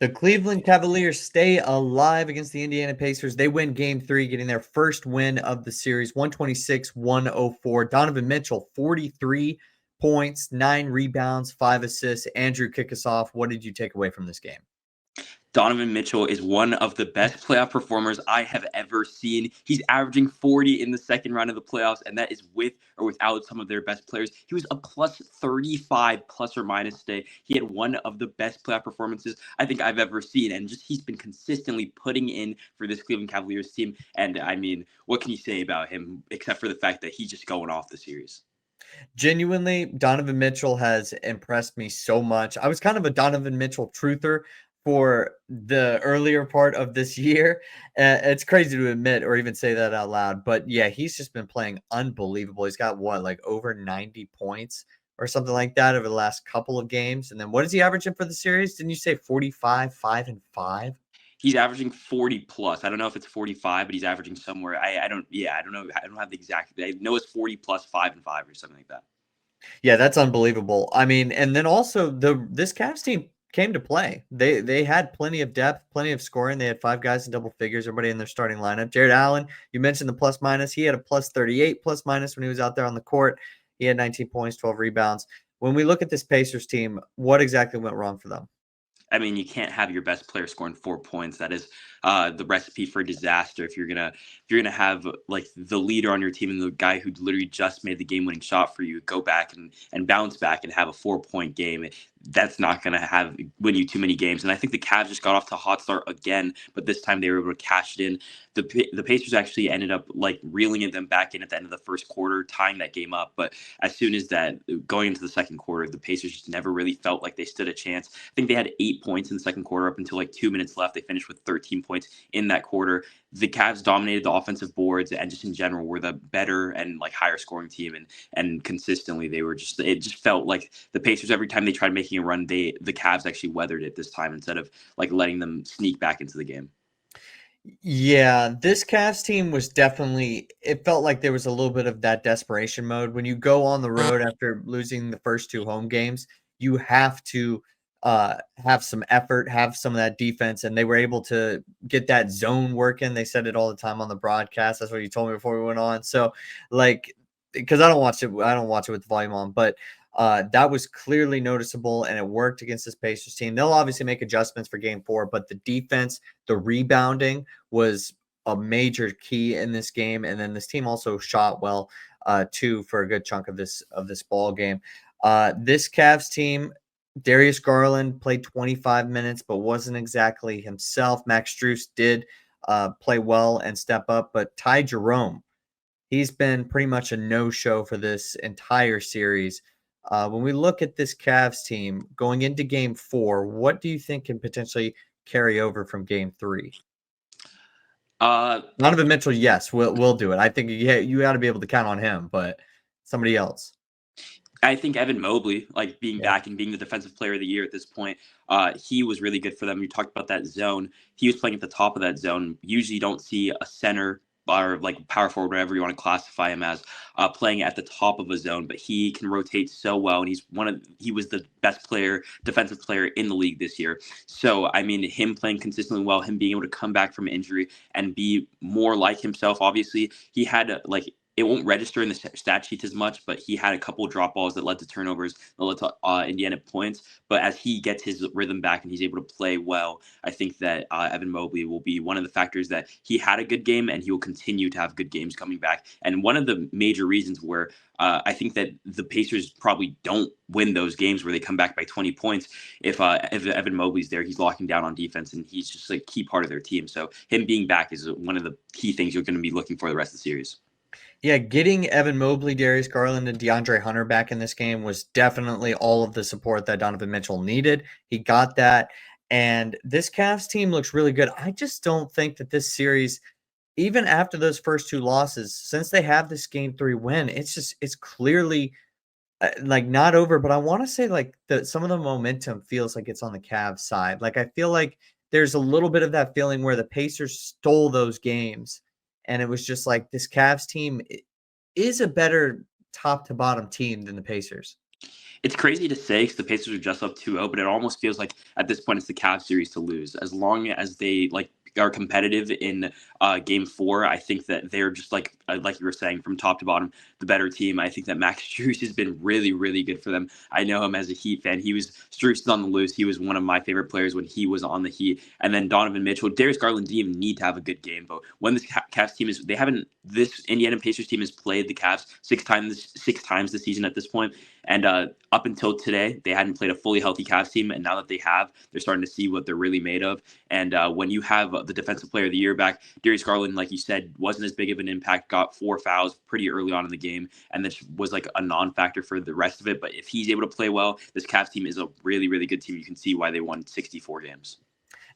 The Cleveland Cavaliers stay alive against the Indiana Pacers. They win game 3, getting their first win of the series, 126-104. Donovan Mitchell, 43 points, 9 rebounds, 5 assists. Andrew, kick us off. What did you take away from this game? Donovan Mitchell is one of the best playoff performers I have ever seen. He's averaging 40 in the second round of the playoffs, and that is with or without some of their best players. He was a plus 35 plus or minus today. He had one of the best playoff performances I think I've ever seen, and just he's been consistently putting in for this Cleveland Cavaliers team. And I mean, what can you say about him except for the fact that he's just going off the series? Genuinely, Donovan Mitchell has impressed me so much. I was kind of a Donovan Mitchell truther for the earlier part of this year. It's crazy to admit or even say that out loud, but yeah, he's just been playing unbelievable. He's got what, like over 90 points or something like that over the last couple of games. And then what is he averaging for the series? Didn't you say 45, 5 and 5? He's averaging 40 plus. I don't know if it's 45, but he's averaging somewhere. I don't know. I don't have the exact. I know it's 40 plus 5 and 5 or something like that. Yeah, that's unbelievable. I mean, and then also this Cavs team came to play. They had plenty of depth, plenty of scoring. They had 5 guys in double figures, everybody in their starting lineup. Jared Allen, you mentioned the plus minus. He had a plus 38 plus minus when he was out there on the court. He had 19 points, 12 rebounds. When we look at this Pacers team, what exactly went wrong for them? I mean, you can't have your best player scoring 4 points. That is the recipe for disaster. If you're gonna have like the leader on your team and the guy who literally just made the game-winning shot for you go back and bounce back and have a 4-point game, that's not gonna win you too many games. And I think the Cavs just got off to a hot start again, but this time they were able to cash it in. The Pacers actually ended up like reeling them back in at the end of the first quarter, tying that game up. But as soon as that going into the second quarter, the Pacers just never really felt like they stood a chance. I think they had 8 points in the second quarter up until like 2 minutes left. They finished with 13 points in that quarter. The Cavs dominated the offensive boards and just in general were the better and like higher scoring team, and consistently it just felt like the Pacers, every time they tried making a run, the Cavs actually weathered it this time instead of like letting them sneak back into the game. Yeah, this Cavs team was definitely, it felt like there was a little bit of that desperation mode. When you go on the road after losing the first 2 home games, you have to have some effort, have some of that defense, and they were able to get that zone working. They said it all the time on the broadcast. That's what you told me before we went on. So, like, because I don't watch it with the volume on, but that was clearly noticeable, and it worked against this Pacers team. They'll obviously make adjustments for game 4, but the defense, the rebounding was a major key in this game. And then this team also shot well, too, for a good chunk of this ball game. This Cavs team, Darius Garland played 25 minutes, but wasn't exactly himself. Max Strus did play well and step up, but Ty Jerome, he's been pretty much a no-show for this entire series. When we look at this Cavs team going into game 4, what do you think can potentially carry over from game 3? Donovan Mitchell, yes, we'll do it. I think you got to be able to count on him, but somebody else. I think Evan Mobley, like being back and being the defensive player of the year at this point, he was really good for them. You talked about that zone. He was playing at the top of that zone. Usually you don't see a center or like power forward, whatever you want to classify him as, playing at the top of a zone, but he can rotate so well, and he was the best defensive player in the league this year. So I mean, him playing consistently well, him being able to come back from injury and be more like himself. Obviously, he had like, it won't register in the stat sheets as much, but he had a couple of drop balls that led to turnovers, that led to Indiana points. But as he gets his rhythm back and he's able to play well, I think that Evan Mobley will be one of the factors that he had a good game and he will continue to have good games coming back. And one of the major reasons where I think that the Pacers probably don't win those games where they come back by 20 points. If Evan Mobley's there, he's locking down on defense and he's just a key part of their team. So him being back is one of the key things you're going to be looking for the rest of the series. Yeah, getting Evan Mobley, Darius Garland, and DeAndre Hunter back in this game was definitely all of the support that Donovan Mitchell needed. He got that. And this Cavs team looks really good. I just don't think that this series, even after those first 2 losses, since they have this game 3 win, it's clearly like not over. But I want to say like some of the momentum feels like it's on the Cavs side. Like I feel like there's a little bit of that feeling where the Pacers stole those games. And it was just like this Cavs team is a better top to bottom team than the Pacers. It's crazy to say because the Pacers are just up 2-0, but it almost feels like at this point it's the Cavs series to lose. As long as they are competitive in Game 4, I think that they're just like you were saying, from top to bottom, the better team. I think that Max Strus has been really, really good for them. I know him as a Heat fan. Strus is on the loose. He was one of my favorite players when he was on the Heat. And then Donovan Mitchell, Darius Garland didn't even need to have a good game, but when this Cavs team this Indiana Pacers team has played the Cavs six times this season at this point. And up until today, they hadn't played a fully healthy Cavs team, and now that they have, they're starting to see what they're really made of. And when you have the Defensive Player of the Year back, Darius Garland, like you said, wasn't as big of an impact. Got 4 fouls pretty early on in the game, and this was like a non-factor for the rest of it. But if he's able to play well, this Cavs team is a really, really good team. You can see why they won 64 games.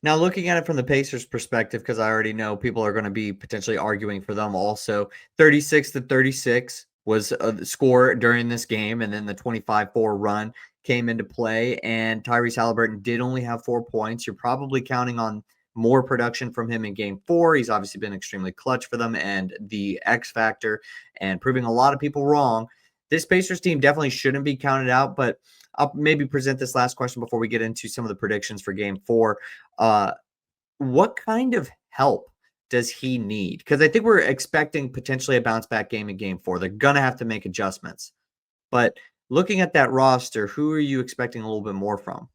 Now, looking at it from the Pacers' perspective, because I already know people are going to be potentially arguing for them also, 36-36 was the score during this game, and then the 25-4 run came into play, and Tyrese Halliburton did only have 4 points. You're probably counting on more production from him in Game 4. He's obviously been extremely clutch for them and the X factor and proving a lot of people wrong. This Pacers team definitely shouldn't be counted out, but I'll maybe present this last question before we get into some of the predictions for Game 4. What kind of help does he need? Because I think we're expecting potentially a bounce back game in Game 4. They're going to have to make adjustments. But looking at that roster, who are you expecting a little bit more from?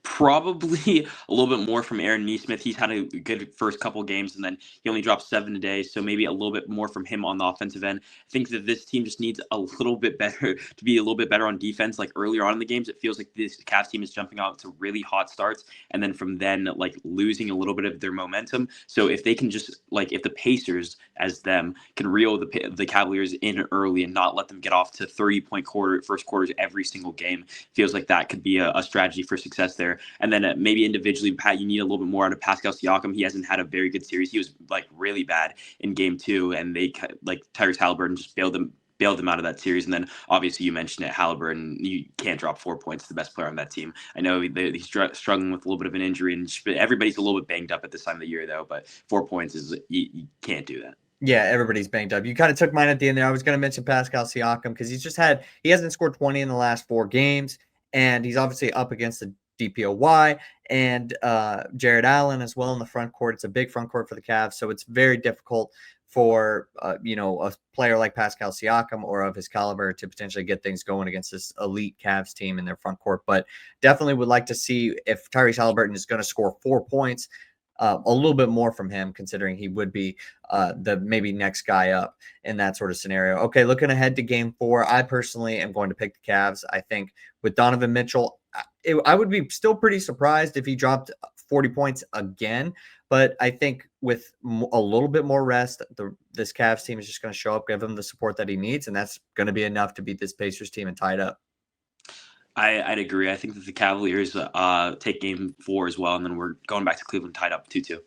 Probably a little bit more from Aaron Nesmith. He's had a good first couple games, and then he only dropped 7 today, so maybe a little bit more from him on the offensive end. I think that this team just needs a little bit better to be a little bit better on defense. Like earlier on in the games, it feels like this Cavs team is jumping out to really hot starts, and then from then losing a little bit of their momentum. So if they can just if the Pacers as them can reel the Cavaliers in early and not let them get off to 30-point first quarters every single game, feels like that could be a strategy for success there. And then maybe individually, Pat, you need a little bit more out of Pascal Siakam. He hasn't had a very good series. He was really bad in Game 2, and they Tyrese Halliburton just bailed them out of that series. And then obviously you mentioned it, Halliburton. You can't drop 4 points to the best player on that team. I know he's struggling with a little bit of an injury, and everybody's a little bit banged up at this time of the year, though. But 4 points is you can't do that. Yeah, everybody's banged up. You kind of took mine at the end there. I was going to mention Pascal Siakam because he hasn't scored 20 in the last 4 games, and he's obviously up against the DPOY and Jared Allen as well in the front court. It's a big front court for the Cavs, so it's very difficult for a player like Pascal Siakam or of his caliber to potentially get things going against this elite Cavs team in their front court. But definitely would like to see if Tyrese Halliburton is going to score 4 points. A little bit more from him, considering he would be the maybe next guy up in that sort of scenario. Okay, looking ahead to Game 4, I personally am going to pick the Cavs. I think with Donovan Mitchell, I would be still pretty surprised if he dropped 40 points again. But I think with a little bit more rest, this Cavs team is just going to show up, give him the support that he needs, and that's going to be enough to beat this Pacers team and tie it up. I'd agree. I think that the Cavaliers take Game 4 as well, and then we're going back to Cleveland tied up 2-2.